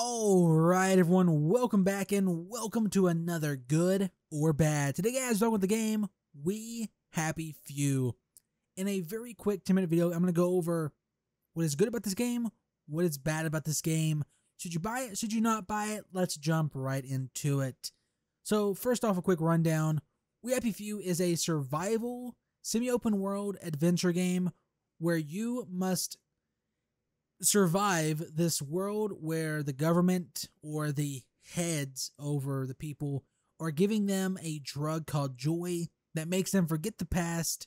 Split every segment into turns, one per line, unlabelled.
Alright everyone, welcome back and welcome to another Good or Bad. Today guys, we're talking about the game We Happy Few. In a very quick 10-minute video, I'm going to go over what is good about this game, what is bad about this game. Should you buy it? Should you not buy it? Let's jump right into it. So first off, a quick rundown. We Happy Few is a survival, semi-open world adventure game where you must survive this world where the government or the heads over the people are giving them a drug called joy that makes them forget the past,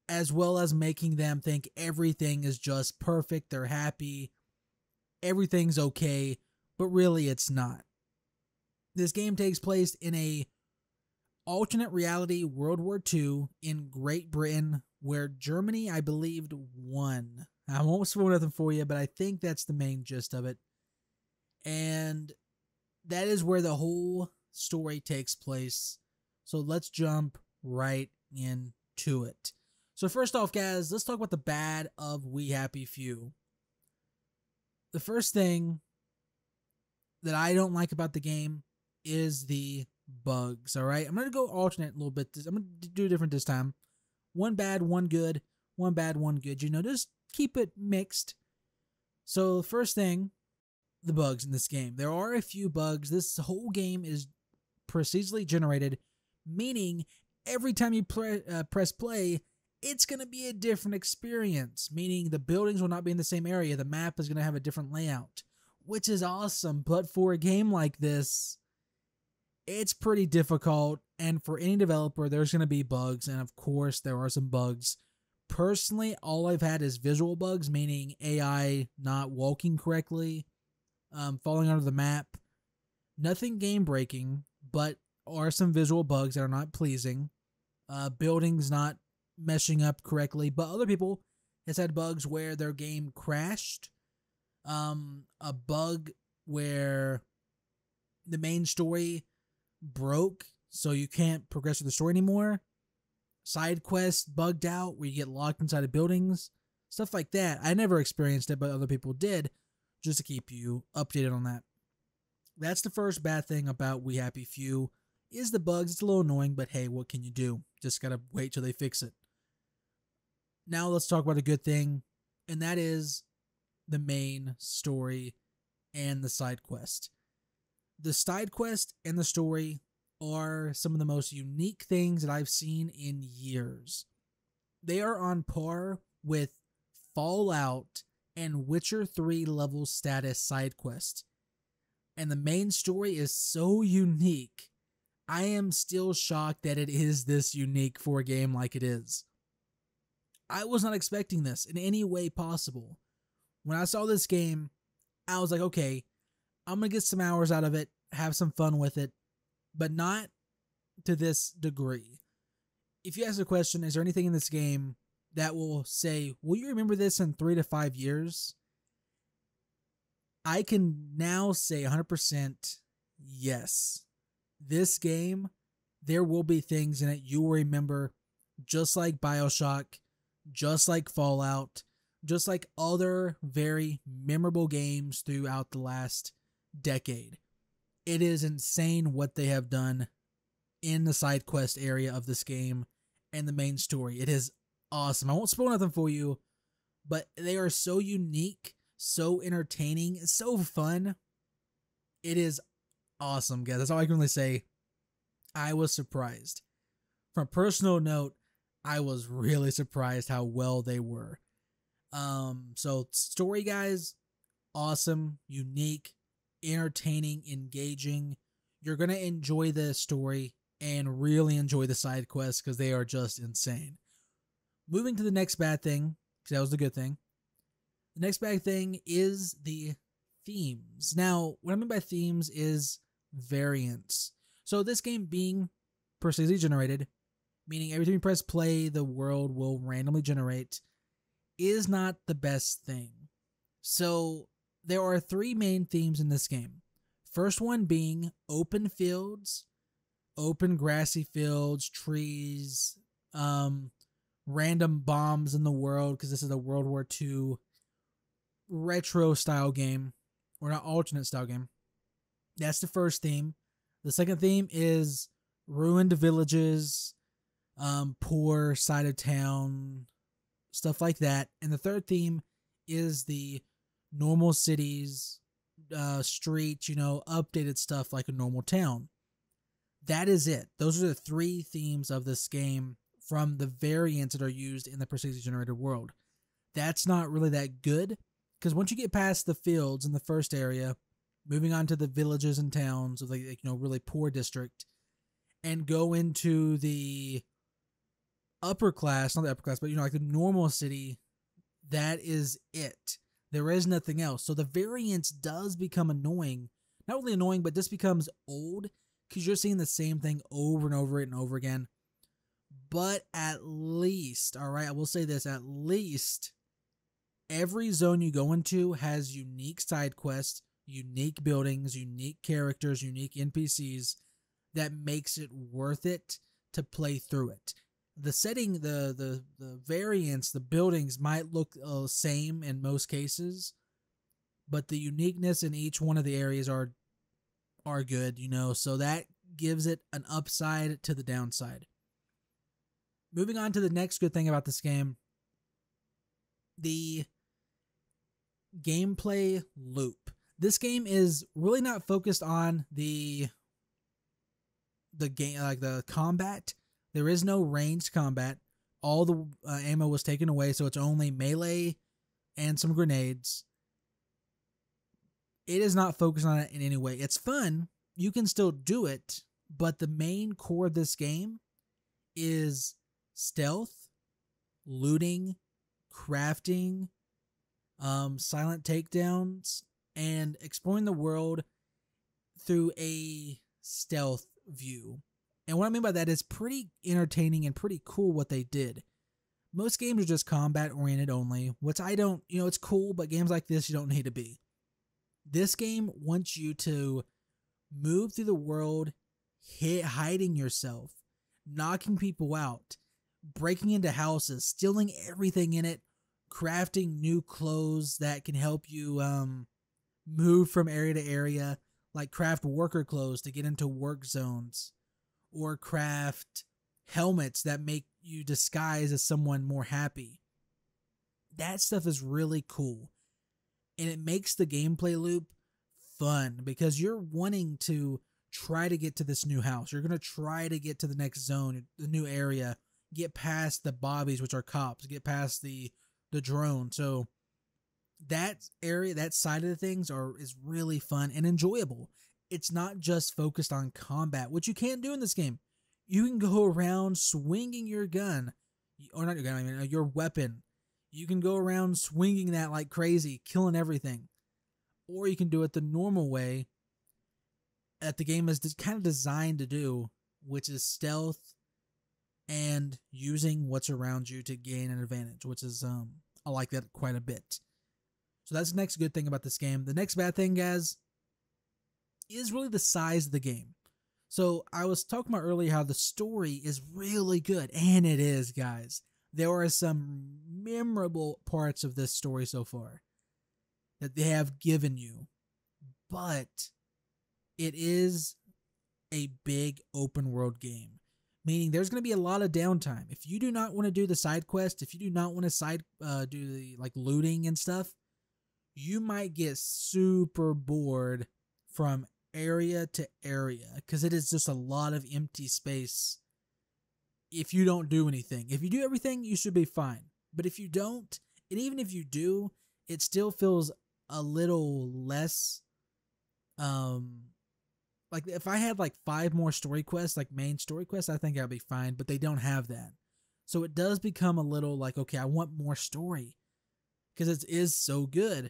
as well as making them think everything is just perfect, they're happy, everything's okay, but really it's not. This game takes place in a alternate reality World War II in Great Britain, where Germany, I believed, won. I won't spoil nothing for you, but I think that's the main gist of it. And that is where the whole story takes place. So let's jump right into it. So first off, guys, let's talk about the bad of We Happy Few. The first thing that I don't like about the game is the bugs, alright? I'm going to go alternate a little bit. I'm going to do different this time. One bad, one good. One bad, one good. You know, just keep it mixed. So first thing, the bugs in this game. There are a few bugs. This whole game is procedurally generated, meaning every time you press play, it's going to be a different experience, meaning the buildings will not be in the same area. The map is going to have a different layout, which is awesome. But for a game like this, it's pretty difficult. And for any developer, there's going to be bugs. And of course, there are some bugs. Personally, all I've had is visual bugs, meaning AI not walking correctly, falling under the map. Nothing game-breaking, but are some visual bugs that are not pleasing. Buildings not meshing up correctly, but other people has had bugs where their game crashed. A bug where the main story broke, so you can't progress with the story anymore. Side quests bugged out where you get locked inside of buildings, stuff like that. I never experienced it, but other people did, just to keep you updated on that. That's the first bad thing about We Happy Few, is the bugs. It's a little annoying, but hey, what can you do? Just gotta wait till they fix it. Now let's talk about a good thing, and that is the main story and the side quest. The side quest and the story are some of the most unique things that I've seen in years. They are on par with Fallout and Witcher 3 level status side quest. And the main story is so unique. I am still shocked that it is this unique for a game like it is. I was not expecting this in any way possible. When I saw this game, I was like, okay, I'm going to get some hours out of it, have some fun with it, but not to this degree. If you ask the question, is there anything in this game that will say, will you remember this in 3 to 5 years? I can now say 100% yes. This game, there will be things in it you will remember, just like BioShock, just like Fallout, just like other very memorable games throughout the last decade. It is insane what they have done in the side quest area of this game and the main story. It is awesome. I won't spoil nothing for you, but they are so unique, so entertaining, it's so fun. It is awesome, guys. That's all I can really say. I was surprised. From a personal note, I was really surprised how well they were. So story, guys, awesome, unique, entertaining, engaging. You're going to enjoy the story and really enjoy the side quests because they are just insane. Moving to the next bad thing, because that was the good thing. The next bad thing is the themes. Now, what I mean by themes is variants. So this game being procedurally generated, meaning every time you press play, the world will randomly generate, is not the best thing. So there are 3 main themes in this game. First one being open fields, open grassy fields, trees, random bombs in the world, because this is a World War II retro style game or not alternate style game. That's the first theme. The second theme is ruined villages, poor side of town, stuff like that. And the third theme is the normal cities, streets, updated stuff like a normal town. That is it. Those are the three themes of this game from the variants that are used in the procedurally generated world. That's not really that good, because once you get past the fields in the first area, moving on to the villages and towns of really poor district, and go into the upper class, not the upper class, but like the normal city, that is it. There is nothing else. So the variance does become annoying. Not really annoying, but this becomes old because you're seeing the same thing over and over and over again. But at least, all right, I will say this, at least every zone you go into has unique side quests, unique buildings, unique characters, unique NPCs that makes it worth it to play through it. The setting, the variants, the buildings might look the same in most cases, but the uniqueness in each one of the areas are good, so that gives it an upside to the downside. Moving on to the next good thing about this game, the gameplay loop. This game is really not focused on the game, like the combat. There is no ranged combat. All the ammo was taken away, so it's only melee and some grenades. It is not focused on it in any way. It's fun. You can still do it, but the main core of this game is stealth, looting, crafting, silent takedowns, and exploring the world through a stealth view. And what I mean by that is pretty entertaining and pretty cool what they did. Most games are just combat oriented only, which I don't, it's cool, but games like this you don't need to be. This game wants you to move through the world, hiding yourself, knocking people out, breaking into houses, stealing everything in it, crafting new clothes that can help you move from area to area, like craft worker clothes to get into work zones, or craft helmets that make you disguise as someone more happy. That stuff is really cool. And it makes the gameplay loop fun because you're wanting to try to get to this new house. You're going to try to get to the next zone, the new area, get past the bobbies, which are cops, get past the drone. So that area, that side of the things is really fun and enjoyable. It's not just focused on combat, which you can't do in this game. You can go around swinging your gun, or not your gun, I mean your weapon. You can go around swinging that like crazy, killing everything. Or you can do it the normal way that the game is kind of designed to do, which is stealth and using what's around you to gain an advantage, which is, I like that quite a bit. So that's the next good thing about this game. The next bad thing, guys, is really the size of the game. So I was talking about earlier how the story is really good, and it is, guys. There are some memorable parts of this story so far that they have given you, but it is a big open world game, meaning there's going to be a lot of downtime. If you do not want to do the side quest, if you do not want to do the like looting and stuff, you might get super bored from area to area because it is just a lot of empty space if you don't do anything. If you do everything, you should be fine. But if you don't, and even if you do, it still feels a little less, like if I had like 5 more story quests, like main story quests, I think I'd be fine, but they don't have that. So it does become a little like, okay, I want more story because it is so good,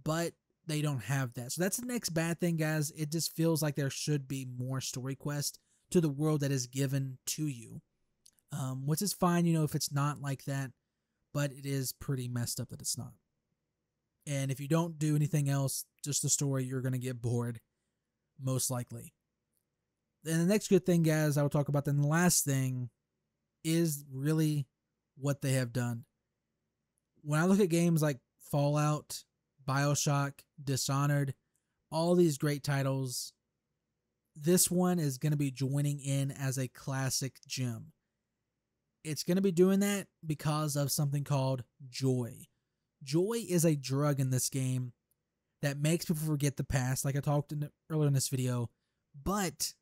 but they don't have that. So that's the next bad thing, guys. It just feels like there should be more story quest to the world that is given to you. Which is fine, if it's not like that, but it is pretty messed up that it's not. And if you don't do anything else, just the story, you're going to get bored, most likely. Then the next good thing, guys, I will talk about, then the last thing is really what they have done. When I look at games like Fallout, BioShock, Dishonored, all these great titles, this one is going to be joining in as a classic gem. It's going to be doing that because of something called joy. Joy is a drug in this game that makes people forget the past, like I talked earlier in this video, but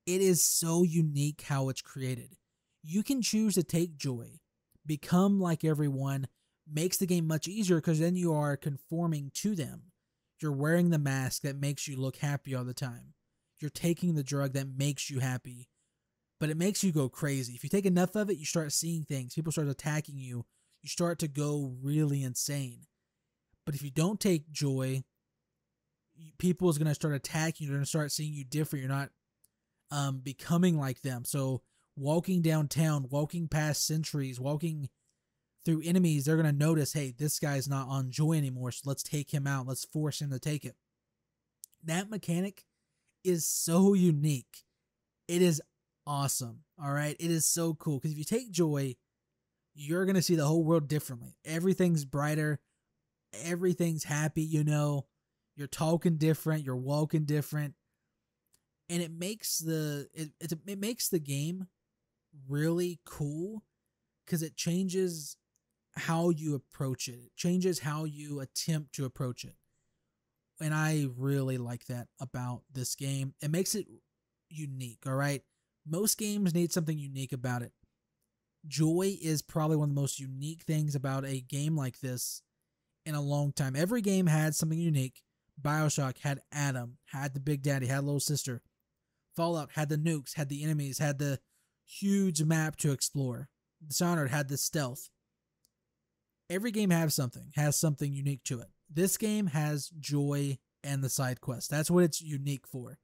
it is so unique how it's created. You can choose to take joy, become like everyone, makes the game much easier because then you are conforming to them. You're wearing the mask that makes you look happy all the time. You're taking the drug that makes you happy, but it makes you go crazy. If you take enough of it, you start seeing things. People start attacking you. You start to go really insane. But if you don't take joy, people is going to start attacking you. They're going to start seeing you different. You're not becoming like them. So walking downtown, walking past sentries, walking through enemies, they're going to notice, hey, this guy's not on joy anymore, so let's take him out. Let's force him to take it. That mechanic is so unique. It is awesome. All right. It is so cool because if you take joy, you're going to see the whole world differently. Everything's brighter. Everything's happy. You're talking different. You're walking different. And it makes it makes the game really cool because it changes how you approach it. It changes how you attempt to approach it. And I really like that about this game. It makes it unique, all right? Most games need something unique about it. Joy is probably one of the most unique things about a game like this in a long time. Every game had something unique. BioShock had Adam, had the Big Daddy, had Little Sister. Fallout had the nukes, had the enemies, had the huge map to explore. Dishonored had the stealth. Every game has something unique to it. This game has joy and the side quest. That's what it's unique for.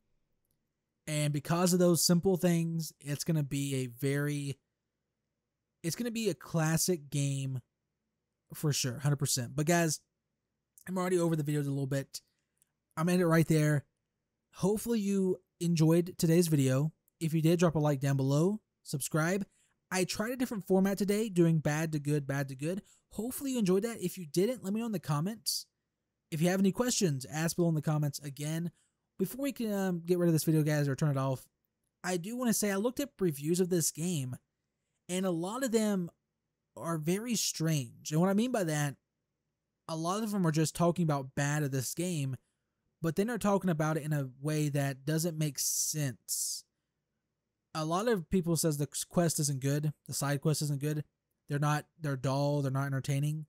And because of those simple things, it's going to be a classic game for sure, 100%. But guys, I'm already over the videos a little bit. I'm going to end it right there. Hopefully you enjoyed today's video. If you did, drop a like down below. Subscribe. I tried a different format today, doing bad to good, bad to good. Hopefully you enjoyed that. If you didn't, let me know in the comments. If you have any questions, ask below in the comments again. Before we can get rid of this video, guys, or turn it off, I do want to say I looked at reviews of this game, and a lot of them are very strange. And what I mean by that, a lot of them are just talking about bad of this game, but then they're talking about it in a way that doesn't make sense. A lot of people says the quest isn't good, the side quest isn't good. They're dull, they're not entertaining.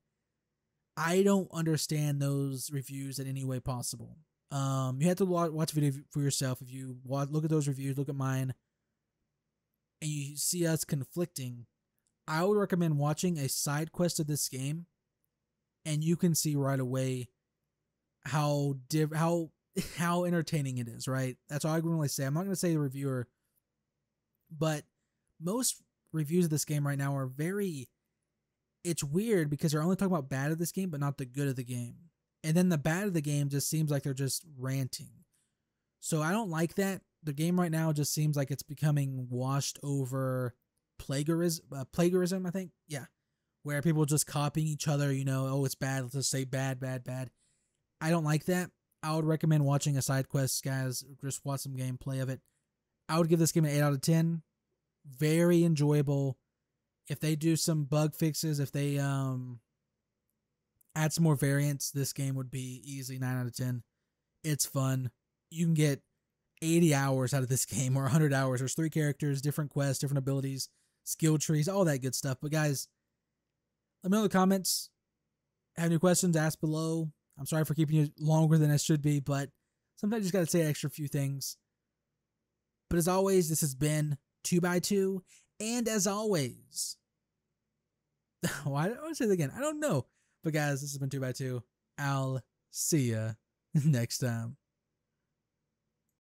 I don't understand those reviews in any way possible. You have to watch the video for yourself. If you look at those reviews, look at mine, and you see us conflicting, I would recommend watching a side quest of this game, and you can see right away how entertaining it is, right? That's all I can really say. I'm not going to say the reviewer, but most reviews of this game right now are it's weird because they're only talking about bad of this game, but not the good of the game. And then the bad of the game just seems like they're just ranting. So I don't like that. The game right now just seems like it's becoming washed over plagiarism, I think. Yeah. Where people just copying each other, oh, it's bad. Let's just say bad, bad, bad. I don't like that. I would recommend watching a side quest, guys. Just watch some gameplay of it. I would give this game an 8 out of 10. Very enjoyable. If they do some bug fixes, if they add some more variants, this game would be easily 9 out of 10. It's fun. You can get 80 hours out of this game, or 100 hours. There's 3 characters, different quests, different abilities, skill trees, all that good stuff. But guys, let me know in the comments. Have any questions, ask below. I'm sorry for keeping you longer than I should be, but sometimes you just got to say an extra few things. But as always, this has been 2x2. And as always, why do I say that again? I don't know. But guys, this has been 2x2. I'll see ya next time.